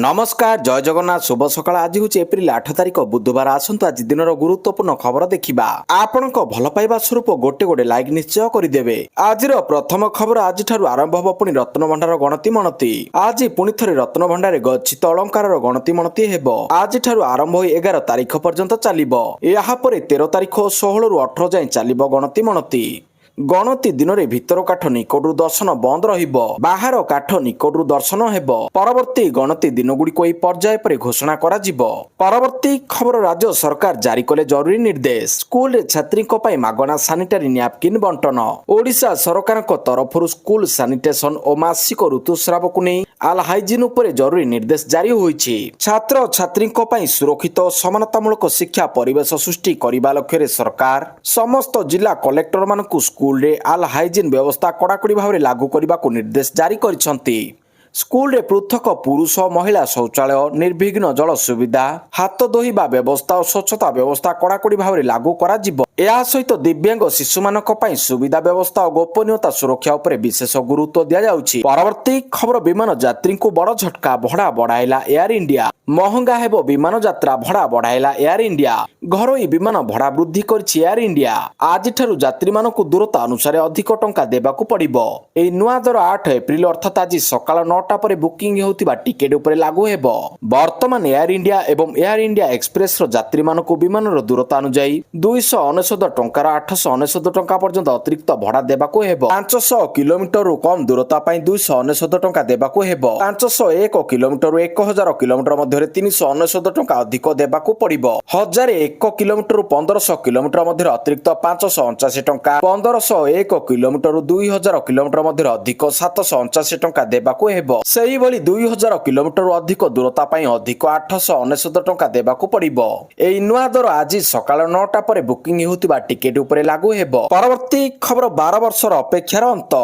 नमस्कार जय जगन्नाथ शुभ सकाळ। आज हूँ एप्रिल 8 तारिख बुधवार। आसतु आज दिन गुरुत्वपूर्ण खबर देखा। आपण भल पाइबा स्वरूप गोटे गोटे लाइक निश्चय करदेवे। आज प्रथम खबर आज आरंभ हम पुणी रत्न भंडार गणति मणति। आज पुणी थे रत्न भंडार गच्छित अलंकार गणति मणति हेब। आज आरंभ हो 11 तारिख पर्यंत चलिबो। या 13 तारिख और 16 रु 18 जाए चलिबो गणति मणति। गणति दिन में भितर काठ निकटू दर्शन बंद रहिबो, बाहर काठ निकटू दर्शन हेबो। परवर्ती गणति दिन गुड़िक एही पर्याय पर घोषणा करा जिवो। परवर्ती खबर राज्य सरकार जारी कले जरूरी निर्देश। स्कूल रे छात्री मागणा सानिटारी नैपकिन बंटन। ओडिशा सरकार तरफ स्कूल सानिटेशन और मासिक ऋतुस्राव को नहीं आल हाइजिन उपर जरूरी निर्देश जारी होईछि। छात्र छात्री सुरक्षित और समानतामूलक शिक्षा परिवेश सृष्टि करने लक्ष्य सरकार समस्त जिला कलेक्टर मानकु स्कूल रे आल हाइजिन व्यवस्था कड़ाकड़ी भाव लागू करने को निर्देश जारी करिसंती। स्कूल रे पृथक पुरुष महिला शौचालय, निर्विघ्न जल सुविधा, हाथ धोइबा व्यवस्था और स्वच्छता व्यवस्था कड़ाकड़ी भाव लागू करा जिवो। या सहित दिव्यांग शिशु मानक पई सुविधा व्यवस्था और गोपनीयता सुरक्षा उपरे विशेष गुरुत्व दिया जाउछि। परवर्ती खबर विमान यात्री को बड़ झटका, भड़ा बढ़ाइला एयर इंडिया। महंगा हेबो विमान यात्रा, भड़ा बढ़ाइला एयर इंडिया। घरोई विमान भड़ा वृद्धि करिछि एयर इंडिया। आज ठारू यात्री मानक दूरता अनुसार अधिक टंका देबाकू पड़िबो। एई नुआ दर 8 एप्रिल अर्थात आज सकाळ 9टा पर बुकिंग होतिबा टिकेट उपरे लागू हेबो। वर्तमान एयर इंडिया एवं एयर इंडिया एक्सप्रेस रो यात्री मानक विमान दूरता अनुसार 299 टंकार 899 टंका पर्यंत अतिरिक्त भड़ा देबाकू हेबो। 500 किलोमीटर रु कम दूरता पई 299 टंका देबाकू हेबो। 501 किलोमीटर रु 1000 किलोमीटर मध्ये 399 टंका अधिक देबाकू पड़िबो। 1001 किलोमीटर रु 1500 किलोमीटर मध्ये अतिरिक्त 579 टंका। 1501 किलोमीटर रु 2000 किलोमीटर मध्ये अधिक 779 टंका देबाकू हेबो। सेही भली 2000 किलोमीटर रु अधिक दूरता पई अधिक 899 टंका देबाकू पड़िबो। एई नुआ दर आज सकाळ 9टा पर बुकिंग होतिबा टिकेट उपरे लागू हेबो। परवर्ती खबर 12 वर्षर अपेक्षार अंत।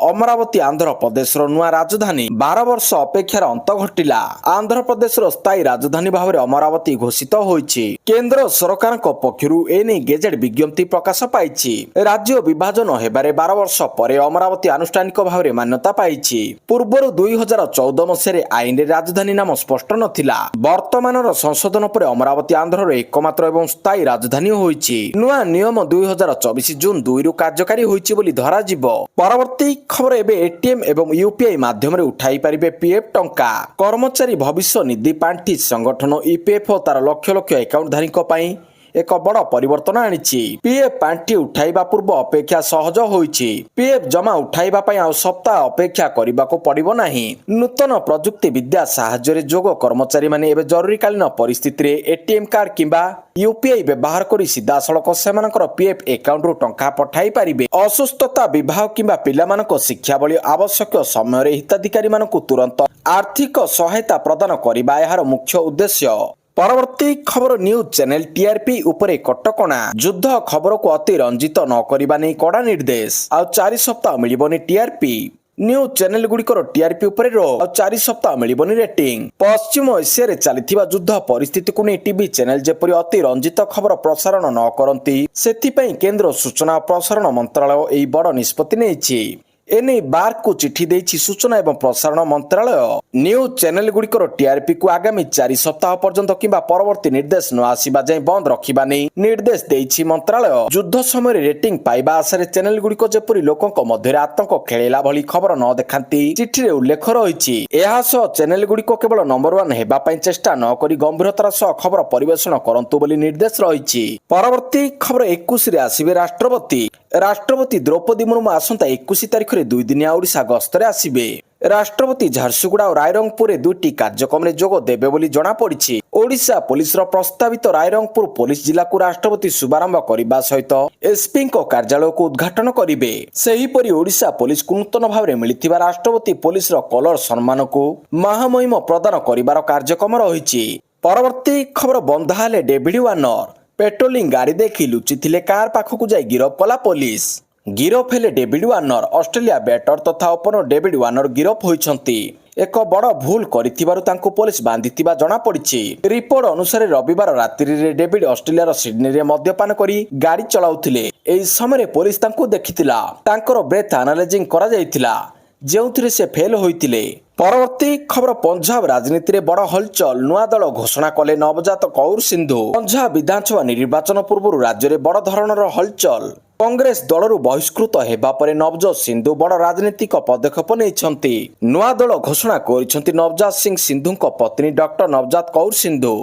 अमरावती आंध्र प्रदेश नुआ राजधानी 12 वर्ष अपेक्षार अंत घटिला। आंध्र प्रदेश स्थायी राजधानी भाव में अमरावती घोषित होईछि। केंद्र सरकार पक्षरु एने गेजेट विज्ञप्ति प्रकाश पाइछि। राज्य विभाजन हेबारे 12 वर्ष पर अमरावती आनुष्ठानिक भाव में मान्यता पाइछि। पूर्वर 2014 मसीह आईन राजधानी नाम स्पष्ट नथिला। वर्तमान संशोधन पर अमरावती आंध्र एकमात्र एवं स्थायी राजधानी होईछि। नुआ नियम 2024 जून 2 रु कार्यकारी होईछि बोली धरा जिवो। परवर्ती खबर एबे एटीएम एवं यूपीआई माध्यम रे उठाई पारिबे पीएफ टंका। कर्मचारी भविष्य निधि पांठी संगठन ईपीएफओ तार लक्ष लक्ष अकाउंट धारी एक बड़ परिवर्तन आनिछि। पीएफ पांठी उठाइबा पूर्व अपेक्षा सहज होईछि। पीएफ जमा उठाइबा पई आ सप्ताह अपेक्षा करबाको पड़िबो नाही। नूतन प्रजुक्ति विद्या साहाय्य रे जोग कर्मचारी माने एबे जरूरीकालीन परिस्थिति रे एटीएम कार्ड किंबा यूपीआई व्यवहार करी सीधा सड़क सेमानकर पीएफ अकाउंट रु टंका पठाई पारिबे। असुस्थता, विवाह किंबा पिलामानक शिक्षा भली आवश्यक समय रे हिताधिकारी मानकु तुरंत आर्थिक सहायता प्रदान करिबा एहार मुख्य उद्देश्य। परवर्ती खबर न्यूज चैनल टीआरपी उपरे कटकणा। युद्ध खबर को अति रंजित न करिबा नै कड़ा निर्देश। आ 4 सप्ताह मिलिबनी टीआरपी। न्यूज चैनल गुड़िकर टीआरपी उपरे 4 सप्ताह मिलिबनी रेटिंग। पश्चिम एशिया रे चलिथिबा युद्ध परिस्थिति को नै टीवी चैनल जेपरि अति रंजित खबर प्रसारण न करंती, सेथिपई केंद्र सूचना और प्रसारण मंत्रालय एही बड़ निष्पत्ति नेछि। एने बार को चिठी देछि सूचना एवं प्रसारण मंत्रालय। न्यूज चैनल गुड़िकर टीआरपी को आगामी 4 सप्ताह पर्यंत किंबा परवर्ती निर्देश न आसीबा जाय बंद रखिबा नै निर्देश देछि मंत्रालय। युद्ध समय रेटिंग पाइबा आशा चैनल गुड़िक जेपरि लोकक मध्य आतंक खेलेला भली खबर न देखांती चिठी रे उल्लेख रहिछि। एहा सह चैनल गुड़िक केवल नंबर 1 हेबा पई चेष्टा न करी गंभीरतार सह खबर परिवेषण करंतु बोली निर्देश रहिछि। परवर्ती खबर 21 रे आसीबे राष्ट्रपति। राष्ट्रपति द्रौपदी मुर्मू आसंता 21 तारिख रे 2 दिनिया ओडिशा गस्तरे आसीबे। राष्ट्रपति झारसुगुड़ा और रायरंगपुर 2टी कार्यक्रम में जोग देबे बोली जणा पड़िछि। ओडिशा पुलिस रो प्रस्तावित रायरंगपुर पुलिस जिला को राष्ट्रपति शुभारंभ करबा सहित एसपी को कार्यालय को उद्घाटन करिवे। सेही परि ओडिशा पुलिस को नूतन भाव में मिलिथिबा राष्ट्रपति पुलिस रो कलर सम्मान को महामहिम प्रदान करिवार कार्यक्रम रहिछि। परवर्ती खबर बंधाले डेविड वार्नर। पेट्रोलिंग गाड़ी देखि लुचिथिले कार पाखकु जाय गिरफ कला पुलिस। गिरफ हेले डेविड वार्नर। ऑस्ट्रेलिया बैटर तथा ओपनर डेविड वार्नर गिरफ होइछंती। एक बड़ भूल करिथिबारु तांको पुलिस बांधिथिबा जणा पड़िछि। रिपोर्ट अनुसार रविवार रात्रि रे डेविड ऑस्ट्रेलिया सिडनी रे मद्यपान करी गाड़ी चलाउथिले। एही समय पुलिस तांको देखिथिला। तांकर ब्रेथ एनालाइजिंग करा जायथिला। ଯେଉଁଥିରେ ସେ ଫେଲ ହୋଇଥିଲେ। ପରବର୍ତ୍ତୀ ଖବର ପଞ୍ଜାବ ରାଜନୀତିରେ ବଡ଼ ହଲଚଲ, ନୂଆ ଦଳ ଘୋଷଣା କଲେ ନବଜାତ କୌର ସିନ୍ଧୁ। ପଞ୍ଜାବ ବିଧାନସଭା ନିର୍ବାଚନ ପୂର୍ବରୁ ରାଜ୍ୟରେ ବଡ଼ ଧରଣର ହଲଚଲ। କଂଗ୍ରେସ ଦଳରୁ ବହିଷ୍କୃତ ହେବା ପରେ ନବଜୋତ ସିନ୍ଧୁ ବଡ଼ ରାଜନୈତିକ ପଦକ୍ଷେପ ନେଇଛନ୍ତି। ନୂଆ ଦଳ ଘୋଷଣା କରିଛନ୍ତି ନବଜାତ ସିଂ ସିନ୍ଧୁଙ୍କ ପତ୍ନୀ ଡକ୍ଟର ନବଜାତ କୌର ସିନ୍ଧୁ।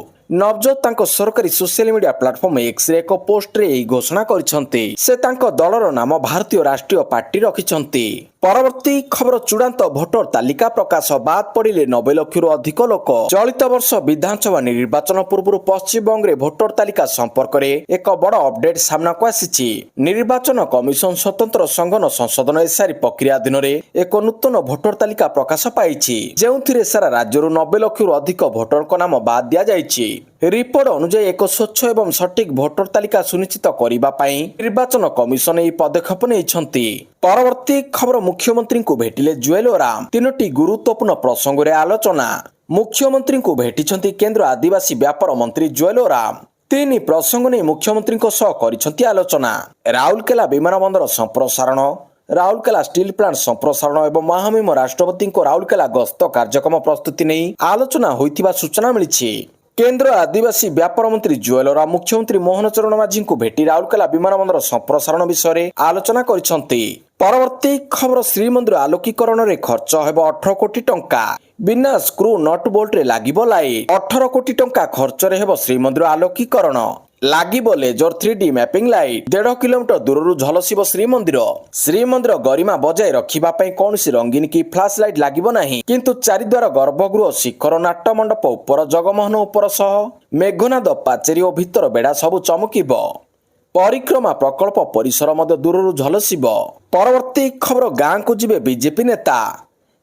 ନବଜୋତ ତାଙ୍କ ସରକାରୀ ସୋସିଆଲ ମିଡିଆ ପ୍ଲାଟଫର୍ମ ଏକ୍ସରେ ଏକ ପୋଷ୍ଟରେ ଏହି ଘୋଷଣା କରିଛନ୍ତି। ସେ ତାଙ୍କ ଦଳର ନାମ ଭାରତୀୟ ରାଷ୍ଟ୍ରୀୟ ପାର୍ଟି ରଖିଛନ୍ତି। ପରବର୍ତ୍ତୀ ଖବର ଚୂଡ଼ାନ୍ତ ଭୋଟର ତାଲିକା ପ୍ରକାଶ, ବାଦ ପଡ଼ିଲେ 90 ଲକ୍ଷରୁ ଅଧିକ ଲୋକ। ଚଳିତ ବର୍ଷ ବିଧାନସଭା ନିର୍ବାଚନ ପୂର୍ବରୁ ପଶ୍ଚିମବଙ୍ଗରେ ଭୋଟର ତାଲିକା ସମ୍ପର୍କରେ ଏକ ବଡ଼ ଅପଡେଟ୍ ସାମ୍ନାକୁ ଆସିଛି। ନିର୍ବାଚନ କମିଶନ ସ୍ୱତନ୍ତ୍ର ସଂଗଠନ ସଂଶୋଧନ ଏସ୍ଆଇଆର୍ ପ୍ରକ୍ରିୟା ଅଧୀନରେ ଏକ ନୂତନ ଭୋଟର ତାଲିକା ପ୍ରକାଶ ପାଇଛି, ଯେଉଁଥିରେ ସାରା ରାଜ୍ୟରୁ 90 ଲକ୍ଷରୁ ଅଧିକ ଭୋଟରଙ୍କ ନାମ ବାଦ ଦିଆଯାଇଛି। ରିପୋର୍ଟ ଅନୁଯାୟୀ ଏକ ସ୍ୱଚ୍ଛ ଏବଂ ସଠିକ ଭୋଟର ତାଲିକା ସୁନିଶ୍ଚିତ କରିବା ପାଇଁ ନିର୍ବାଚନ କମିଶନ ଏହି ପଦକ୍ଷେପ ନେଇଛନ୍ତି। ପରବର୍ତ୍ତୀ ଖବର ମୁଖ୍ୟମନ୍ତ୍ରୀଙ୍କୁ ଭେଟିଲେ ଜୁଏଲ ଓରାମ, 3ଟି ଗୁରୁତ୍ୱପୂର୍ଣ୍ଣ ପ୍ରସଙ୍ଗରେ ଆଲୋଚନା। ମୁଖ୍ୟମନ୍ତ୍ରୀଙ୍କୁ ଭେଟିଛନ୍ତି କେନ୍ଦ୍ର ଆଦିବାସୀ ବ୍ୟାପାର ମନ୍ତ୍ରୀ ଜୁଏଲ ଓରାମ। 3 ପ୍ରସଙ୍ଗ ନେଇ ମୁଖ୍ୟମନ୍ତ୍ରୀଙ୍କ ସହ କରିଛନ୍ତି ଆଲୋଚନା। ରାଉରକେଲା ବିମାନ ବନ୍ଦର ସମ୍ପ୍ରସାରଣ, ରାଉରକେଲା ଷ୍ଟିଲ୍ ପ୍ଲାଣ୍ଟ ସମ୍ପ୍ରସାରଣ ଏବଂ ମହାମହିମ ରାଷ୍ଟ୍ରପତିଙ୍କ ରାଉରକେଲା ଗସ୍ତ କାର୍ଯ୍ୟକ୍ରମ ପ୍ରସ୍ତୁତି ନେଇ ଆଲୋଚନା ହୋଇଥିବା ସୂଚନା ମିଳିଛି। କେନ୍ଦ୍ର ଆଦିବାସୀ ବ୍ୟାପାର ମନ୍ତ୍ରୀ ଜୁଏଲ ଓରାମ ମୁଖ୍ୟମନ୍ତ୍ରୀ ମୋହନ ଚରଣ ମାଝୀଙ୍କୁ ଭେଟି ରାଉରକେଲା ବିମାନ ବନ୍ଦର ସମ୍ପ୍ରସାରଣ ବିଷୟରେ ଆଲୋଚନା କରିଛନ୍ତି। ପରବର୍ତ୍ତୀ ଖବର ଶ୍ରୀମନ୍ଦିର ଆଲୋକୀକରଣରେ ଖର୍ଚ୍ଚ ହେବ 18 କୋଟି ଟଙ୍କା। ବିନା ସ୍କ୍ରୁ ନଟ୍ ବୋଲ୍ଟରେ ଲାଗିବ ଲାଇଟ୍। 18 କୋଟି ଟଙ୍କା ଖର୍ଚ୍ଚରେ ହେବ ଶ୍ରୀମନ୍ଦିର ଆଲୋକୀକରଣ। ଲାଗିବ laser 3D mapping light. 1.5 kilometre ଦୂରରୁ ଝଲସିବ ଶ୍ରୀମନ୍ଦିର। ଶ୍ରୀମନ୍ଦିର ଗରିମା ବଜାୟ ରଖିବା ପାଇଁ କୌଣସି ରଙ୍ଗୀନ କି ଫ୍ଲାସ୍ ଲାଇଟ୍ ଲାଗିବ ନାହିଁ, କିନ୍ତୁ ଚାରିଦ୍ୱାର ଗର୍ଭଗୃହ, ଶିଖର, ନାଟ୍ୟ ମଣ୍ଡପ ଉପର, ଜଗମୋହନ ଉପର ସହ ମେଘନାଦ ପାଚେରୀ ଓ ଭିତର ବେଢା ସବୁ ଚମକିବ। ପରିକ୍ରମା ପ୍ରକଳ୍ପ ପରିସର ମଧ୍ୟ ଦୂରରୁ ଝଲସିବ। ପରବର୍ତ୍ତୀ ଖବର ଗାଁକୁ ଯିବେ ବିଜେପି ନେତା।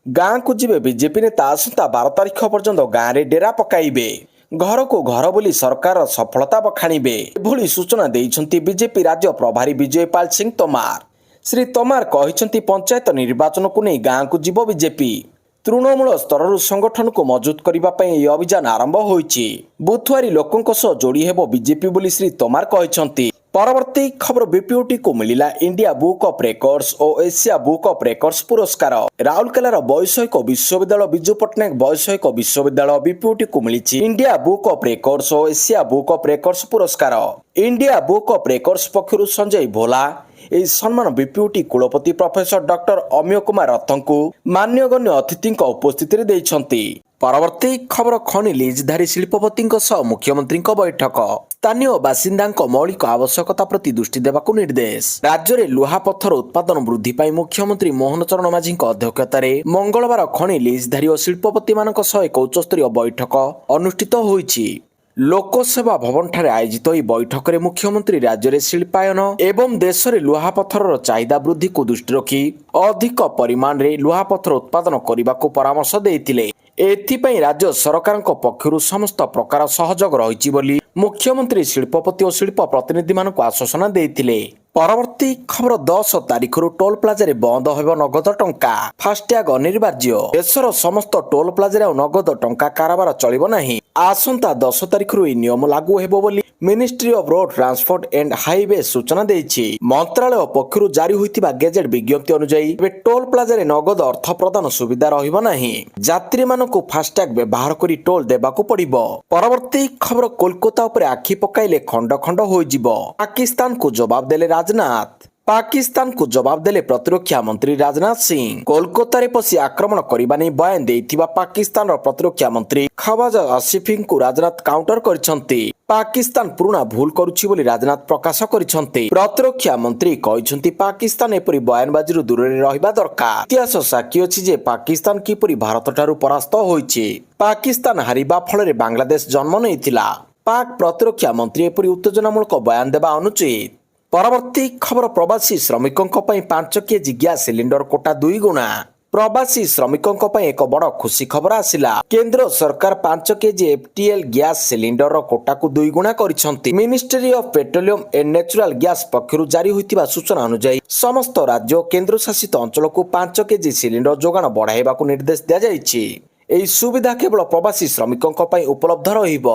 ଗାଁକୁ ଯିବେ ବିଜେପି ନେତା। ଆସନ୍ତା 12 ତାରିଖ ପର୍ଯ୍ୟନ୍ତ ଗାଁରେ ଡେରା ପକାଇବେ। ଘରକୁ ଘର ବୁଲି ସରକାରର ସଫଳତା ବଖାଣିବେ। ଏଭଳି ସୂଚନା ଦେଇଛନ୍ତି ବିଜେପି ରାଜ୍ୟ ପ୍ରଭାରୀ ବିଜୟପାଲ ସିଂ ତୋମାର। ଶ୍ରୀ ତୋମାର କହିଛନ୍ତି ପଞ୍ଚାୟତ ନିର୍ବାଚନକୁ ନେଇ ଗାଁକୁ ଯିବ ବିଜେପି। ତୃଣମୂଳ ସ୍ତରରୁ ସଂଗଠନକୁ ମଜବୁତ କରିବା ପାଇଁ ଏହି ଅଭିଯାନ ଆରମ୍ଭ ହୋଇଛି। ବୁଥୁଆରୀ ଲୋକଙ୍କ ସହ ଯୋଡ଼ି ହେବ ବିଜେପି ବୋଲି ଶ୍ରୀ ତୋମାର କହିଛନ୍ତି। ପରବର୍ତ୍ତୀ ଖବର ବିପିୟୁଟିକୁ ମିଳିଲା India book of records O Asia book of records ପୁରସ୍କାର। ରାଉରକେଲାର ବୈଷୟିକ ବିଶ୍ୱବିଦ୍ୟାଳୟ ବିଜୁ ପଟ୍ଟନାୟକ ବୈଷୟିକ ବିଶ୍ୱବିଦ୍ୟାଳୟ ବିପିୟୁଟିକୁ ମିଳିଛି India book of records O Asia book of records ପୁରସ୍କାର। ଇଣ୍ଡିଆ ବୁକ୍ ଅଫ୍ ରେକର୍ଡସ ପକ୍ଷରୁ ସଞ୍ଜୟ ଭୋଲା ଏହି ସମ୍ମାନ ବିପିୟୁଟି କୁଳପତି ପ୍ରଫେସର ଡକ୍ଟର ଅମିୟ କୁମାର ରଥଙ୍କୁ ମାନ୍ୟଗଣ୍ୟ ଅତିଥିଙ୍କ ଉପସ୍ଥିତିରେ ଦେଇଛନ୍ତି। ପରବର୍ତ୍ତୀ ଖବର ଖଣି ଲିଜ୍ଧାରୀ ଶିଳ୍ପପତିଙ୍କ ସହ ମୁଖ୍ୟମନ୍ତ୍ରୀଙ୍କ ବୈଠକ। ସ୍ଥାନୀୟ ବାସିନ୍ଦାଙ୍କ ମୌଳିକ ଆବଶ୍ୟକତା ପ୍ରତି ଦୃଷ୍ଟି ଦେବାକୁ ନିର୍ଦ୍ଦେଶ। ରାଜ୍ୟରେ ଲୁହାପଥର ଉତ୍ପାଦନ ବୃଦ୍ଧି ପାଇଁ ମୁଖ୍ୟମନ୍ତ୍ରୀ ମୋହନ ଚରଣ ମାଝୀଙ୍କ ଅଧ୍ୟକ୍ଷତାରେ ମଙ୍ଗଳବାର ଖଣି ଲିଜ୍ଧାରୀ ଓ ଶିଳ୍ପପତିମାନଙ୍କ ସହ ଏକ ଉଚ୍ଚସ୍ତରୀୟ ବୈଠକ ଅନୁଷ୍ଠିତ ହୋଇଛି। ଲୋକସେବା ଭବନଠାରେ ଆୟୋଜିତ ଏହି ବୈଠକରେ ମୁଖ୍ୟମନ୍ତ୍ରୀ ରାଜ୍ୟରେ ଶିଳ୍ପାୟନ ଏବଂ ଦେଶରେ ଲୁହାପଥରର ଚାହିଦା ବୃଦ୍ଧିକୁ ଦୃଷ୍ଟି ରଖି ଅଧିକ ପରିମାଣରେ ଲୁହାପଥର ଉତ୍ପାଦନ କରିବାକୁ ପରାମର୍ଶ ଦେଇଥିଲେ। ଏଥିପାଇଁ ରାଜ୍ୟ ସରକାରଙ୍କ ପକ୍ଷରୁ ସମସ୍ତ ପ୍ରକାର ସହଯୋଗ ରହିଛି ବୋଲି ମୁଖ୍ୟମନ୍ତ୍ରୀ ଶିଳ୍ପପତି ଓ ଶିଳ୍ପ ପ୍ରତିନିଧିମାନଙ୍କୁ ଆଶ୍ୱାସନା ଦେଇଥିଲେ। ପରବର୍ତ୍ତୀ ଖବର 10 ତାରିଖରୁ ଟୋଲ ପ୍ଲାଜାରେ ବନ୍ଦ ହେବ ନଗଦ ଟଙ୍କା। ଫାସ୍ଟ୍ୟାଗ ଅନିବାର୍ଯ୍ୟ। ଦେଶର ସମସ୍ତ ଟୋଲ ପ୍ଲାଜାରେ ଆଉ ନଗଦ ଟଙ୍କା କାରବାର ଚଳିବ ନାହିଁ। ଆସନ୍ତା 10 ତାରିଖରୁ ଏହି ନିୟମ ଲାଗୁ ହେବ ବୋଲି ministry of road transport and highway ସୂଚନା ଦେଇଛି। ମନ୍ତ୍ରାଳୟ ପକ୍ଷରୁ ଜାରି ହୋଇଥିବା ଗେଜେଟ୍ ବିଜ୍ଞପ୍ତି ଅନୁଯାୟୀ ଏବେ ଟୋଲ ପ୍ଲାଜାରେ ନଗଦ ଅର୍ଥ ପ୍ରଦାନ ସୁବିଧା ରହିବ ନାହିଁ। ଯାତ୍ରୀମାନଙ୍କୁ ଫାସ୍ଟ୍ୟାଗ ବ୍ୟବହାର କରି ଟୋଲ ଦେବାକୁ ପଡ଼ିବ। ପରବର୍ତ୍ତୀ ଖବର କୋଲକାତା ଉପରେ ଆଖି ପକାଇଲେ ଖଣ୍ଡ ଖଣ୍ଡ ହୋଇଯିବ। ପାକିସ୍ତାନକୁ ଜବାବ ଦେଲେ ରାଜନାଥ। ପାକିସ୍ତାନକୁ ଜବାବ ଦେଲେ ପ୍ରତିରକ୍ଷା ମନ୍ତ୍ରୀ ରାଜନାଥ ସିଂ। କୋଲକାତାରେ ପଶି ଆକ୍ରମଣ କରିବା ନେଇ ବୟାନ ଦେଇଥିବା ପାକିସ୍ତାନର ପ୍ରତିରକ୍ଷା ମନ୍ତ୍ରୀ ଖୱାଜ ଆସିଫଙ୍କୁ ରାଜନାଥ କାଉଣ୍ଟର କରିଛନ୍ତି। ପାକିସ୍ତାନ ପୁରୁଣା ଭୁଲ କରୁଛି ବୋଲି ରାଜନାଥ ପ୍ରକାଶ କରିଛନ୍ତି। ପ୍ରତିରକ୍ଷା ମନ୍ତ୍ରୀ କହିଛନ୍ତି ପାକିସ୍ତାନ ଏପରି ବୟାନବାଜିରୁ ଦୂରରେ ରହିବା ଦରକାର। ଇତିହାସ ସାକ୍ଷୀ ଅଛି ଯେ ପାକିସ୍ତାନ କିପରି ଭାରତଠାରୁ ପରାସ୍ତ ହୋଇଛି। ପାକିସ୍ତାନ ହାରିବା ଫଳରେ ବାଂଲାଦେଶ ଜନ୍ମ ନେଇଥିଲା। ପାକ୍ ପ୍ରତିରକ୍ଷା ମନ୍ତ୍ରୀ ଏପରି ଉତ୍ତେଜନାମୂଳକ ବୟାନ ଦେବା ଅନୁଚିତ। ପରବର୍ତ୍ତୀ ଖବର ପ୍ରବାସୀ ଶ୍ରମିକଙ୍କ ପାଇଁ 5 କେଜି ଗ୍ୟାସ୍ ସିଲିଣ୍ଡର କୋଟା 2 ଗୁଣା। ପ୍ରବାସୀ ଶ୍ରମିକଙ୍କ ପାଇଁ ଏକ ବଡ଼ ଖୁସି ଖବର ଆସିଲା। କେନ୍ଦ୍ର ସରକାର 5 କେଜି FTL ଗ୍ୟାସ୍ ସିଲିଣ୍ଡରର କୋଟାକୁ 2 ଗୁଣା କରିଛନ୍ତି। Ministry of petroleum and natural gas ପକ୍ଷରୁ ଜାରି ହୋଇଥିବା ସୂଚନା ଅନୁଯାୟୀ ସମସ୍ତ ରାଜ୍ୟ ଓ କେନ୍ଦ୍ରଶାସିତ ଅଞ୍ଚଳକୁ 5 କେଜି ସିଲିଣ୍ଡର ଯୋଗାଣ ବଢ଼ାଇବାକୁ ନିର୍ଦ୍ଦେଶ ଦିଆଯାଇଛି। ଏହି ସୁବିଧା କେବଳ ପ୍ରବାସୀ ଶ୍ରମିକଙ୍କ ପାଇଁ ଉପଲବ୍ଧ ରହିବ।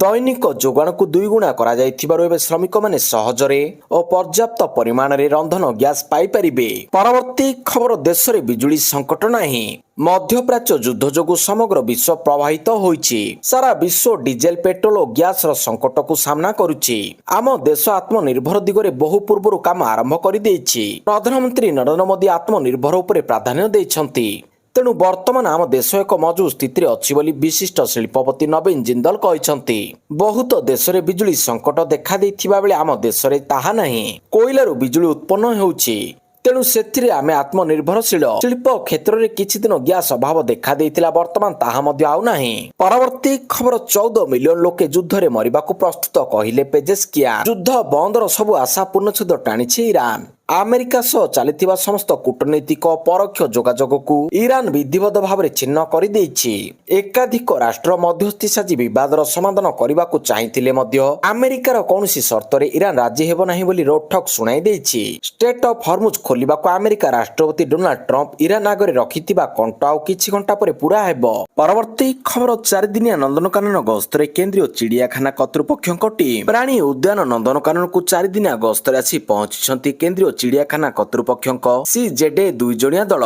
ଦୈନିକ ଯୋଗାଣକୁ ଦୁଇଗୁଣା କରାଯାଇଥିବାରୁ ଏବେ ଶ୍ରମିକମାନେ ସହଜରେ ଓ ପର୍ଯ୍ୟାପ୍ତ ପରିମାଣରେ ରନ୍ଧନ ଗ୍ୟାସ୍ ପାଇପାରିବେ। ପରବର୍ତ୍ତୀ ଖବର, ଦେଶରେ ବିଜୁଳି ସଙ୍କଟ ନାହିଁ। ମଧ୍ୟପ୍ରାଚ୍ୟ ଯୁଦ୍ଧ ଯୋଗୁଁ ସମଗ୍ର ବିଶ୍ୱ ପ୍ରଭାବିତ ହୋଇଛି। ସାରା ବିଶ୍ୱ ଡିଜେଲ, ପେଟ୍ରୋଲ ଓ ଗ୍ୟାସର ସଙ୍କଟକୁ ସାମ୍ନା କରୁଛି। ଆମ ଦେଶ ଆତ୍ମନିର୍ଭର ଦିଗରେ ବହୁ ପୂର୍ବରୁ କାମ ଆରମ୍ଭ କରିଦେଇଛି। ପ୍ରଧାନମନ୍ତ୍ରୀ ନରେନ୍ଦ୍ର ମୋଦି ଆତ୍ମନିର୍ଭର ଉପରେ ପ୍ରାଧାନ୍ୟ ଦେଇଛନ୍ତି। ତେଣୁ ବର୍ତ୍ତମାନ ଆମ ଦେଶ ଏକ ମଜବୁତ ସ୍ଥିତିରେ ଅଛି ବୋଲି ବିଶିଷ୍ଟ ଶିଳ୍ପପତି ନବୀନ ଜିନ୍ଦଲ କହିଛନ୍ତି। ବହୁତ ଦେଶରେ ବିଜୁଳି ସଙ୍କଟ ଦେଖାଦେଇଥିବା ବେଳେ ଆମ ଦେଶରେ ତାହା ନାହିଁ। କୋଇଲାରୁ ବିଜୁଳି ଉତ୍ପନ୍ନ ହେଉଛି, ତେଣୁ ସେଥିରେ ଆମେ ଆତ୍ମନିର୍ଭରଶୀଳ। ଶିଳ୍ପ କ୍ଷେତ୍ରରେ କିଛି ଦିନ ଗ୍ୟାସ୍ ଅଭାବ ଦେଖାଦେଇଥିଲା, ବର୍ତ୍ତମାନ ତାହା ମଧ୍ୟ ଆଉ ନାହିଁ। ପରବର୍ତ୍ତୀ ଖବର, 14 ମିଲିୟନ ଲୋକେ ଯୁଦ୍ଧରେ ମରିବାକୁ ପ୍ରସ୍ତୁତ, କହିଲେ ପେଜେସ୍କିଆନ୍। ଯୁଦ୍ଧ ବନ୍ଦର ସବୁ ଆଶା ପୂର୍ଣ୍ଣଚ୍ଛେଦ ଟାଣିଛି ଇରାନ। ଆମେରିକା ସହ ଚାଲିଥିବା ସମସ୍ତ କୂଟନୈତିକ ପରୋକ୍ଷ ଯୋଗାଯୋଗକୁ ଇରାନ ବିଧିବଦ୍ଧ ଭାବରେ ଛିନ୍ନ କରିଦେଇଛି। ଏକାଧିକ ରାଷ୍ଟ୍ର ମଧ୍ୟସ୍ଥି ସାଜି ବିବାଦର ସମାଧାନ କରିବାକୁ ଚାହିଁଥିଲେ ମଧ୍ୟ ଆମେରିକାର କୌଣସି ସର୍ତ୍ତରେ ଇରାନ ରାଜି ହେବ ନାହିଁ ବୋଲି ରୋକଠୋକ ଶୁଣାଇ ଦେଇଛି। ଷ୍ଟ୍ରେଟ୍ ଅଫ୍ ହର୍ମୁଜ ଖୋଲିବାକୁ ଆମେରିକା ରାଷ୍ଟ୍ରପତି ଡୋନାଲ୍ଡ ଟ୍ରମ୍ପ ଇରାନ ଆଗରେ ରଖିଥିବା କଣ୍ଟ ଆଉ କିଛି ଘଣ୍ଟା ପରେ ପୂରା ହେବ। ପରବର୍ତ୍ତୀ ଖବର, 4 ଦିନିଆ ନନ୍ଦନକାନନ ଗସ୍ତରେ କେନ୍ଦ୍ରୀୟ ଚିଡ଼ିଆଖାନା କର୍ତ୍ତୃପକ୍ଷଙ୍କ ଟିମ୍। ପ୍ରାଣୀ ଉଦ୍ୟାନ ନନ୍ଦନକାନନକୁ 4 ଦିନିଆ ଗସ୍ତରେ ଆସି ପହଞ୍ଚିଛନ୍ତି କେନ୍ଦ୍ରୀୟ ଚିଡ଼ିଆଖାନା କର୍ତ୍ତୃପକ୍ଷଙ୍କ CZA 2 ଜଣିଆ ଦଳ।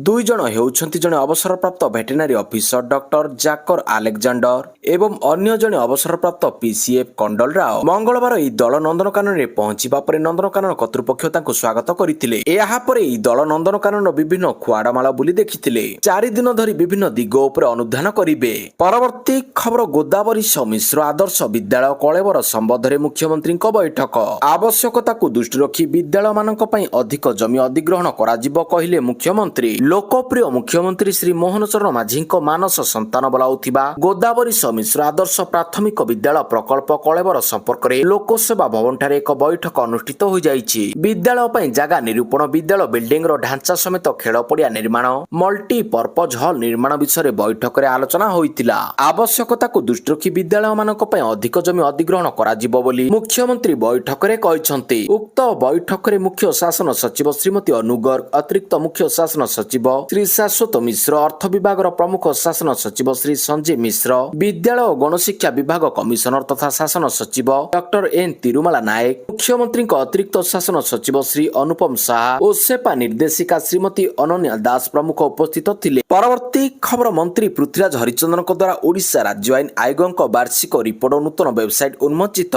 2 ଜଣ ହେଉଛନ୍ତି ଜଣେ ଅବସରପ୍ରାପ୍ତ ଭେଟେନାରୀ ଅଫିସର ଡକ୍ଟର ଜାକର ଆଲେକଜାଣ୍ଡର ଏବଂ ଅନ୍ୟ ଜଣେ ଅବସରପ୍ରାପ୍ତ PCF କଣ୍ଡଲ ରାଓ। ମଙ୍ଗଳବାର ଏହି ଦଳ ନନ୍ଦନକାନନରେ ପହଞ୍ଚିବା ପରେ ନନ୍ଦନକାନନ କର୍ତ୍ତୃପକ୍ଷ ତାଙ୍କୁ ସ୍ୱାଗତ କରିଥିଲେ। ଏହାପରେ ଏହି ଦଳ ନନ୍ଦନକାନନର ବିଭିନ୍ନ ଖୁଆଡ଼ମାଳ ବୁଲି ଦେଖିଥିଲେ। 4 ଦିନ ଧରି ବିଭିନ୍ନ ଦିଗ ଉପରେ ଅନୁଧ୍ୟାନ କରିବେ। ପରବର୍ତ୍ତୀ ଖବର, ଗୋଦାବରୀଶ ମିଶ୍ର ଆଦର୍ଶ ବିଦ୍ୟାଳୟ କଳେବର ସମ୍ବନ୍ଧରେ ମୁଖ୍ୟମନ୍ତ୍ରୀଙ୍କ ବୈଠକ। ଆବଶ୍ୟକତାକୁ ଦୃଷ୍ଟି ରଖି ବିଦ୍ୟାଳୟମାନଙ୍କ ପାଇଁ ଅଧିକ ଜମି ଅଧିଗ୍ରହଣ କରାଯିବ, କହିଲେ ମୁଖ୍ୟମନ୍ତ୍ରୀ। ଲୋକପ୍ରିୟ ମୁଖ୍ୟମନ୍ତ୍ରୀ ଶ୍ରୀ ମୋହନ ଚରଣ ମାଝୀଙ୍କ ମାନସ ସନ୍ତାନ ବୋଲାଉଥିବା ଗୋଦାବରୀଶ ମିଶ୍ର ଆଦର୍ଶ ପ୍ରାଥମିକ ବିଦ୍ୟାଳୟ ପ୍ରକଳ୍ପ କଳେବର ସମ୍ପର୍କରେ ଲୋକସେବା ଭବନଠାରେ ଏକ ବୈଠକ ଅନୁଷ୍ଠିତ ହୋଇଯାଇଛି। ବିଦ୍ୟାଳୟ ପାଇଁ ଜାଗା ନିରୂପଣ, ବିଦ୍ୟାଳୟ ବିଲ୍ଡିଂର ଢାଞ୍ଚା ସମେତ ଖେଳ ପଡ଼ିଆ ନିର୍ମାଣ, ମଲ୍ଟିପର୍ପଜ ହଲ୍ ନିର୍ମାଣ ବିଷୟରେ ବୈଠକରେ ଆଲୋଚନା ହୋଇଥିଲା। ଆବଶ୍ୟକତାକୁ ଦୃଷ୍ଟି ରଖି ବିଦ୍ୟାଳୟମାନଙ୍କ ପାଇଁ ଅଧିକ ଜମି ଅଧିଗ୍ରହଣ କରାଯିବ ବୋଲି ମୁଖ୍ୟମନ୍ତ୍ରୀ ବୈଠକରେ କହିଛନ୍ତି। ଉକ୍ତ ବୈଠକରେ ମୁଖ୍ୟ ଶାସନ ସଚିବ ଶ୍ରୀମତୀ ଅନୁ ଗର୍ଗ, ଅତିରିକ୍ତ ମୁଖ୍ୟ ଶାସନ ସଚିବ ଶ୍ରୀ ଶାଶ୍ୱତ ମିଶ୍ର, ଅର୍ଥ ବିଭାଗର ପ୍ରମୁଖ ଶାସନ ସଚିବ ଶ୍ରୀ ସଞ୍ଜୀବ ମିଶ୍ର, ବିଦ୍ୟାଳୟ ଓ ଗଣଶିକ୍ଷା ବିଭାଗ କମିଶନର ତଥା ଶାସନ ସଚିବ ଡକ୍ଟର N ତିରୁମାଲା ନାୟକ, ମୁଖ୍ୟମନ୍ତ୍ରୀଙ୍କ ଅତିରିକ୍ତ ଶାସନ ସଚିବ ଶ୍ରୀ ଅନୁପମ ଶାହା ଓ ସେପା ନିର୍ଦ୍ଦେଶିକା ଶ୍ରୀମତୀ ଅନନ୍ୟା ଦାସ ପ୍ରମୁଖ ଉପସ୍ଥିତ ଥିଲେ। ପରବର୍ତ୍ତୀ ଖବର, ମନ୍ତ୍ରୀ ପୃଥ୍ୱୀରାଜ ହରିଚନ୍ଦନଙ୍କ ଦ୍ୱାରା ଓଡ଼ିଶା ରାଜ୍ୟ ଆଇନ ଆୟୋଗଙ୍କ ବାର୍ଷିକ ରିପୋର୍ଟ ଓ ନୂତନ ୱେବସାଇଟ୍ ଉନ୍ମୋଚିତ।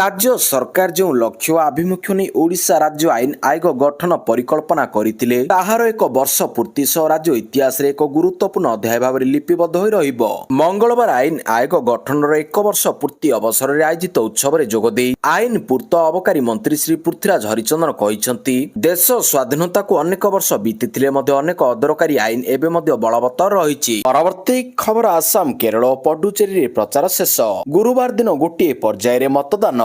ରାଜ୍ୟ ସରକାର ଯେଉଁ ଲକ୍ଷ୍ୟ ଆଭିମୁଖ୍ୟ ନେଇ ଓଡ଼ିଶା ରାଜ୍ୟ ଆଇନ ଆୟୋଗ ଗଠନ ପରିକଳ୍ପନା କରିଥିଲେ, ତାହାର ଏକ ବର୍ଷ ପୂର୍ତ୍ତି ସହ ରାଜ୍ୟ ଇତିହାସରେ ଏକ ଗୁରୁତ୍ୱପୂର୍ଣ୍ଣ ଅଧ୍ୟାୟ ଭାବରେ ଲିପିବଦ୍ଧ ହୋଇ ରହିବ। ମଙ୍ଗଳବାର ଆଇନ ଆୟୋଗ ଗଠନର 1 ବର୍ଷ ପୂର୍ତ୍ତି ଅବସରରେ ଆୟୋଜିତ ଉତ୍ସବରେ ଯୋଗଦେଇ ଆଇନ ପୂର୍ତ୍ତ ଅବକାରୀ ମନ୍ତ୍ରୀ ଶ୍ରୀ ପୃଥ୍ୱୀରାଜ ହରିଚନ୍ଦନ କହିଛନ୍ତି, ଦେଶ ସ୍ୱାଧୀନତାକୁ ଅନେକ ବର୍ଷ ବିତିଥିଲେ ମଧ୍ୟ ଅନେକ ଅଦରକାରୀ ଆଇନ ଏବେ ମଧ୍ୟ ବଳବତ୍ତର ରହିଛି। ପରବର୍ତ୍ତୀ ଖବର, ଆସାମ, କେରଳ ଓ ପଡୁଚେରୀରେ ପ୍ରଚାର ଶେଷ। ଗୁରୁବାର ଦିନ ଗୋଟିଏ ପର୍ଯ୍ୟାୟରେ ମତଦାନ।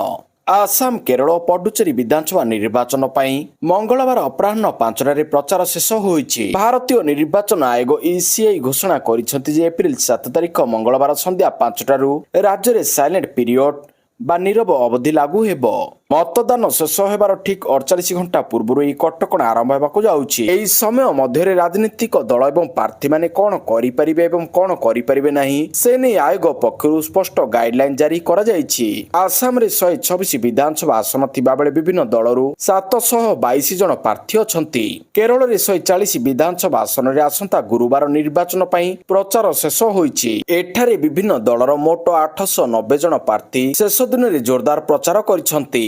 ଆସାମ, କେରଳ ଓ ପଡୁଚେରୀ ବିଧାନସଭା ନିର୍ବାଚନ ପାଇଁ ମଙ୍ଗଳବାର ଅପରାହ୍ନ 5ଟାରେ ପ୍ରଚାର ଶେଷ ହୋଇଛି। ଭାରତୀୟ ନିର୍ବାଚନ ଆୟୋଗ ECI ଘୋଷଣା କରିଛନ୍ତି ଯେ ଏପ୍ରିଲ 7 ତାରିଖ ମଙ୍ଗଳବାର ସନ୍ଧ୍ୟା 5ଟାରୁ ରାଜ୍ୟରେ ସାଇଲେଣ୍ଟ ପିରିୟଡ ବା ନୀରବ ଅବଧି ଲାଗୁ ହେବ। ମତଦାନ ଶେଷ ହେବାର ଠିକ୍ 48 ଘଣ୍ଟା ପୂର୍ବରୁ ଏହି କଟକଣା ଆରମ୍ଭ ହେବାକୁ ଯାଉଛି। ଏହି ସମୟ ମଧ୍ୟରେ ରାଜନୈତିକ ଦଳ ଏବଂ ପ୍ରାର୍ଥୀମାନେ କ'ଣ କରିପାରିବେ ଏବଂ କ'ଣ କରିପାରିବେ ନାହିଁ, ସେ ନେଇ ଆୟୋଗ ପକ୍ଷରୁ ସ୍ପଷ୍ଟ ଗାଇଡଲାଇନ ଜାରି କରାଯାଇଛି। ଆସାମରେ 126 ବିଧାନସଭା ଆସନ ଥିବାବେଳେ ବିଭିନ୍ନ ଦଳରୁ 722 ଜଣ ପ୍ରାର୍ଥୀ ଅଛନ୍ତି। କେରଳରେ 140 ବିଧାନସଭା ଆସନରେ ଆସନ୍ତା ଗୁରୁବାର ନିର୍ବାଚନ ପାଇଁ ପ୍ରଚାର ଶେଷ ହୋଇଛି। ଏଠାରେ ବିଭିନ୍ନ ଦଳର ମୋଟ 890 ଜଣ ପ୍ରାର୍ଥୀ ଶେଷ ଦିନରେ ଜୋରଦାର ପ୍ରଚାର କରିଛନ୍ତି।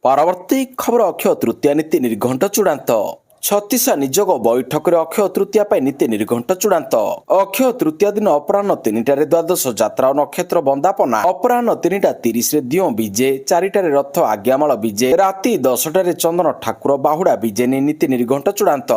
ପରବର୍ତ୍ତୀ ଖବର, ଅକ୍ଷୟ ତୃତୀୟା ନୀତି ନିର୍ଘଣ୍ଟ ଚୂଡ଼ାନ୍ତ। ଛତିଶା ନିଯୋଗ ବୈଠକରେ ଅକ୍ଷୟ ତୃତୀୟା ପାଇଁ ନୀତି ନିର୍ଘଣ୍ଟ ଚୂଡ଼ାନ୍ତ। ଅକ୍ଷୟ ତୃତୀୟା ଦିନ ଅପରାହ୍ନ 3ଟାରେ ଦ୍ୱାଦଶ ଯାତ୍ରା ଓ ନକ୍ଷତ୍ର ବନ୍ଦାପନା, ଅପରାହ୍ନ 3:30ରେ ଦିଅଁ ବିଜେ, 4ଟାରେ ରଥ ଆଜ୍ଞାମାଳ ବିଜେ, ରାତି 10ଟାରେ ଚନ୍ଦନ ଠାକୁର ବାହୁଡା ବିଜେ ନେଇ ନୀତି ନିର୍ଘଣ୍ଟ ଚୂଡ଼ାନ୍ତ।